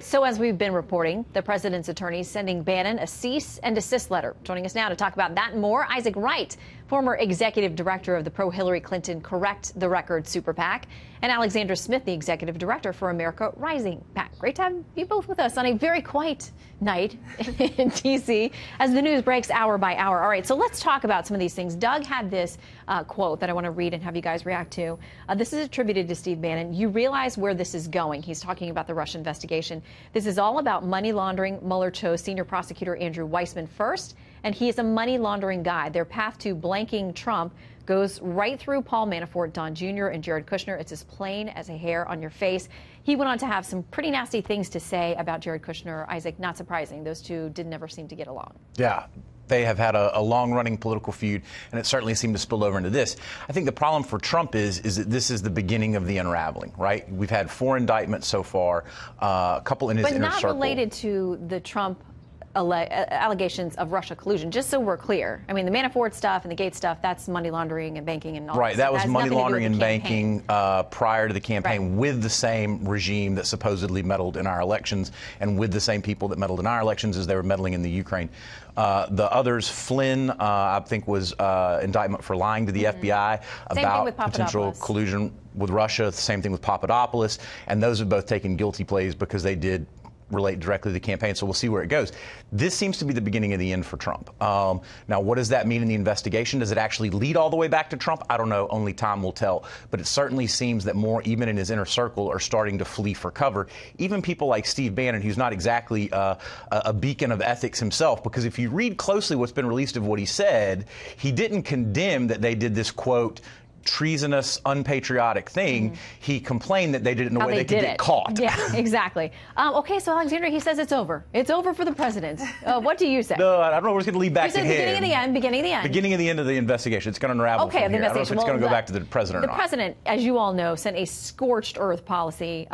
So as we've been reporting, the president's attorney sending Bannon a cease and desist letter. Joining us now to talk about that and more, Isaac Wright, former executive director of the pro-Hillary Clinton Correct the Record super PAC, and Alexandra Smith, the executive director for America Rising PAC. Great to have you both with us on a very quiet night in D.C. as the news breaks hour by hour. All right, so let's talk about some of these things. Doug had this quote that I want to read and have you guys react to. This is attributed to Steve Bannon. You realize where this is going. He's talking about the Russia investigation. This is all about money laundering. Mueller chose senior prosecutor Andrew Weissman first, and he is a money laundering guy. Their path to blanking Trump goes right through Paul Manafort, Don Jr., and Jared Kushner. It's as plain as a hair on your face. He went on to have some pretty nasty things to say about Jared Kushner. Isaac, not surprising. Those two did never seem to get along. Yeah. They have had a long-running political feud, and it certainly seemed to spill over into this. I think the problem for Trump is that this is the beginning of the unraveling, right? We've had 4 indictments so far, a couple in his inner circle. But not related to the Trump allegations of Russia collusion, just so we're clear. I mean, the Manafort stuff and the Gates stuff, that's money laundering and banking and all that. Right, that was money laundering and banking prior to the campaign, with the same regime that supposedly meddled in our elections and with the same people that meddled in our elections as they were meddling in the Ukraine. The others, Flynn, I think, was indictment for lying to the FBI about potential collusion with Russia. The same thing with Papadopoulos. And those have both taken guilty pleas because they did relate directly to the campaign, so we'll see where it goes. This seems to be the beginning of the end for Trump. Now, what does that mean in the investigation? Does it actually lead all the way back to Trump? I don't know. Only time will tell. But it certainly seems that more, even in his inner circle, are starting to flee for cover. Even people like Steve Bannon, who's not exactly a beacon of ethics himself, because if you read closely what's been released of what he said, he didn't condemn that they did this, quote, treasonous, unpatriotic thing. He complained that they did it in a way they could get caught. Yeah, exactly. Okay, so Alexandra, he says it's over. It's over for the president. What do you say? No, I don't know where it's going to lead back to him. Beginning of the end, beginning of the end. Beginning of the end of the investigation. It's going to unravel from here. I don't know if it's going to go back to the president or not. The president, as you all know, sent a scorched earth policy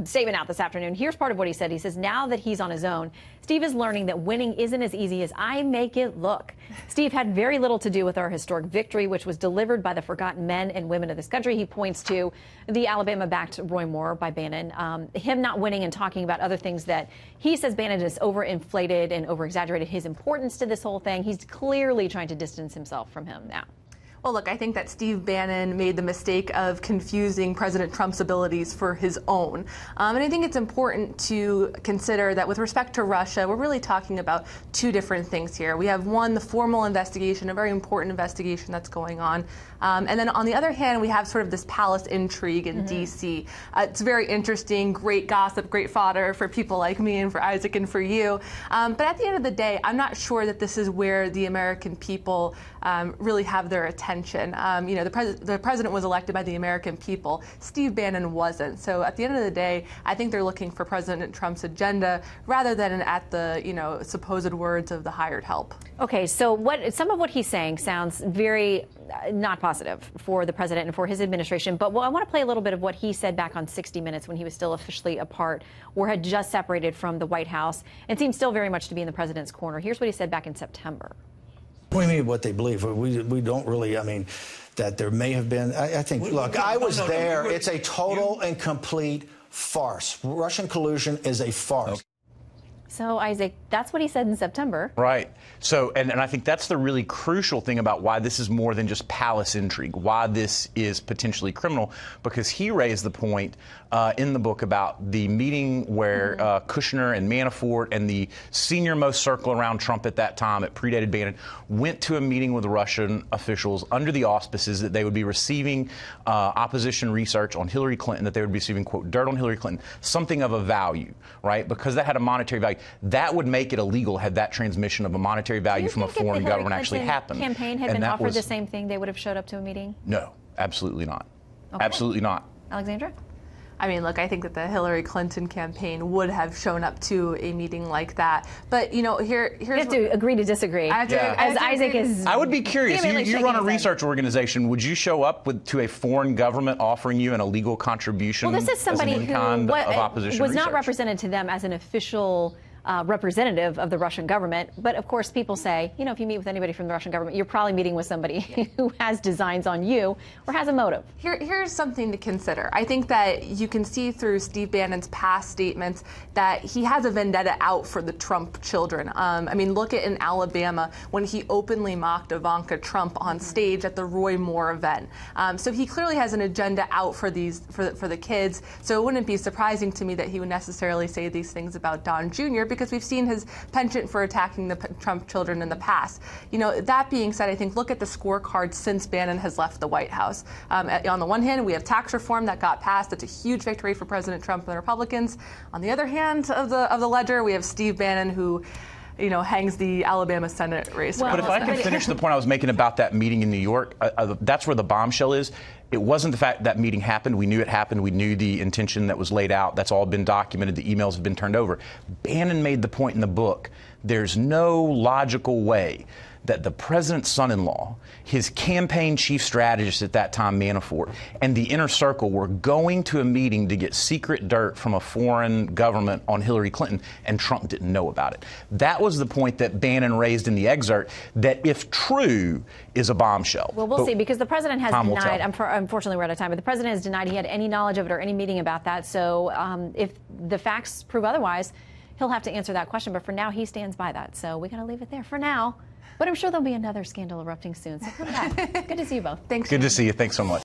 statement out this afternoon. Here's part of what he said. He says, now that he's on his own, Steve is learning that winning isn't as easy as I make it look. Steve had very little to do with our historic victory, which was delivered by the forgotten men and women of this country. He points to the Alabama-backed Roy Moore by Bannon, him not winning and talking about other things that he says Bannon has overinflated and overexaggerated his importance to this whole thing. He's clearly trying to distance himself from him now. Well, look, I think that Steve Bannon made the mistake of confusing President Trump's abilities for his own. And I think it's important to consider that with respect to Russia, we're really talking about 2 different things here. We have, one, the formal investigation, a very important investigation that's going on. And then on the other hand, we have sort of this palace intrigue in D.C. It's very interesting, great gossip, great fodder for people like me and for Isaac and for you. But at the end of the day, I'm not sure that this is where the American people really have their attention. You know, the president was elected by the American people. Steve Bannon wasn't. So at the end of the day, I think they're looking for President Trump's agenda rather than at the, you know, supposed words of the hired help. Okay, so some of what he's saying sounds very not positive for the president and for his administration. But I want to play a little bit of what he said back on 60 Minutes when he was still officially apart or had just separated from the White House and seemed still very much to be in the president's corner. Here's what he said back in September. What do you mean what they believe? We don't really, I mean, that there may have been, I think, look, I was there. It's a total and complete farce. Russian collusion is a farce. Okay. So, Isaac, that's what he said in September. Right. So, and I think that's the really crucial thing about why this is more than just palace intrigue, why this is potentially criminal, because he raised the point in the book about the meeting where Kushner and Manafort and the senior-most circle around Trump at that time, it predated Bannon, went to a meeting with Russian officials under the auspices that they would be receiving opposition research on Hillary Clinton, that they would be receiving, quote, dirt on Hillary Clinton, something of a value, right? Because that had a monetary value. That would make it illegal had that transmission of a monetary value from a foreign government actually happened. If the campaign had been offered the same thing, they would have showed up to a meeting? No, absolutely not. Okay. Absolutely not. Alexandra? I mean, look, I think that the Hillary Clinton campaign would have shown up to a meeting like that. But, you know, here's... You have to agree to disagree. As Isaac is... I would be curious. You run a research organization. Would you show up to a foreign government offering you an illegal contribution? Well, this is somebody who of opposition was research? not represented to them as an official representative of the Russian government. But of course, people say, you know, if you meet with anybody from the Russian government, you're probably meeting with somebody who has designs on you or has a motive. Here's something to consider. I think that you can see through Steve Bannon's past statements that he has a vendetta out for the Trump children. I mean, look at in Alabama when he openly mocked Ivanka Trump on stage at the Roy Moore event. So he clearly has an agenda out for for the kids. So it wouldn't be surprising to me that he would necessarily say these things about Don Jr. because we've seen his penchant for attacking the Trump children in the past. You know, that being said, I think look at the scorecard since Bannon has left the White House. On the one hand, we have tax reform that got passed. That's a huge victory for President Trump and the Republicans. On the other hand of the ledger, we have Steve Bannon, who, you know, hangs the Alabama Senate race. But if I could finish the point I was making about that meeting in New York, that's where the bombshell is. It wasn't the fact that meeting happened. We knew it happened. We knew the intention that was laid out. That's all been documented. The emails have been turned over. Bannon made the point in the book. There's no logical way that the president's son-in-law, his campaign chief strategist at that time, Manafort, and the inner circle were going to a meeting to get secret dirt from a foreign government on Hillary Clinton, and Trump didn't know about it. That was the point that Bannon raised in the excerpt, that if true, is a bombshell. Well, we'll see, because the president has denied, unfortunately we're out of time, but the president has denied he had any knowledge of it or any meeting about that. So if the facts prove otherwise, he'll have to answer that question. But for now, he stands by that. So we got to leave it there for now. But I'm sure there'll be another scandal erupting soon. So come back. Good to see you both. Thanks. Good to see you. Thanks so much.